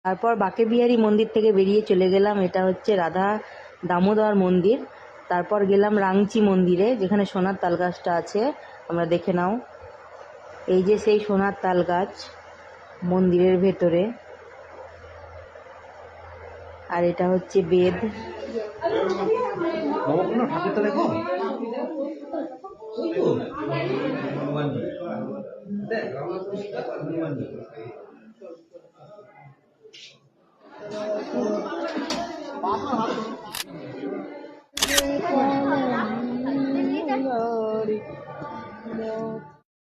তারপর বাঁকেবিহারী মন্দির থেকে বেরিয়ে চলে গেলাম, এটা হচ্ছে রাধা দামোদর মন্দির। তারপর গেলাম রাংচি মন্দিরে, যেখানে সোনার তাল গাছটা আছে, তোমরা দেখে নাও। এই যে সেই সোনার তাল গাছ মন্দিরের ভেতরে, আর এটা হচ্ছে বেদ।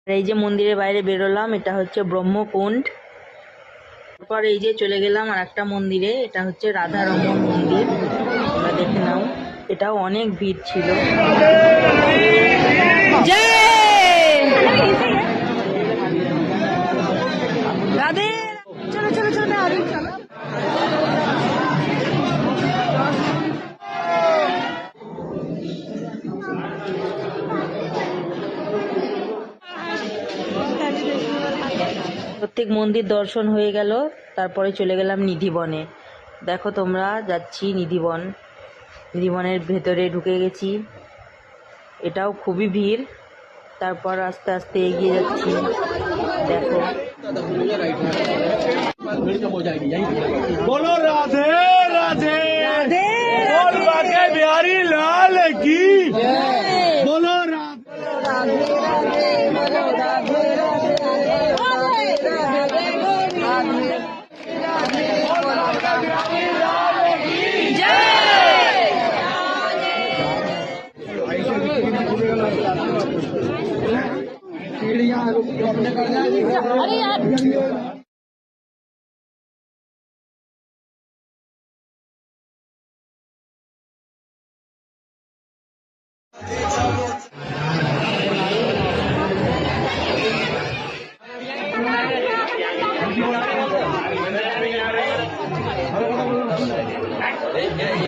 এই যে মন্দিরের বাইরে বেরোলাম, এটা হচ্ছে ব্রহ্মকুণ্ড। তারপর এই যে চলে গেলাম আর একটা মন্দিরে, এটা হচ্ছে রাধারমণ মন্দির, তোমরা দেখে নাও। এটাও অনেক ভিড় ছিল। রাধে, চলো চলো চলো, প্রত্যেক মন্দির দর্শন হয়ে গেল। তারপরে চলে গেলাম নিধিবনে। দেখো তোমরা, যাচ্ছি নিধিবন। নিধিবনের ভেতরে ঢুকে গেছি, এটাও খুবই ভিড়। তারপর আস্তে আস্তে এগিয়ে যাচ্ছি, দেখো। बोलो राधे राधे রাধে बोल बाके बिहारी लाल की बोलो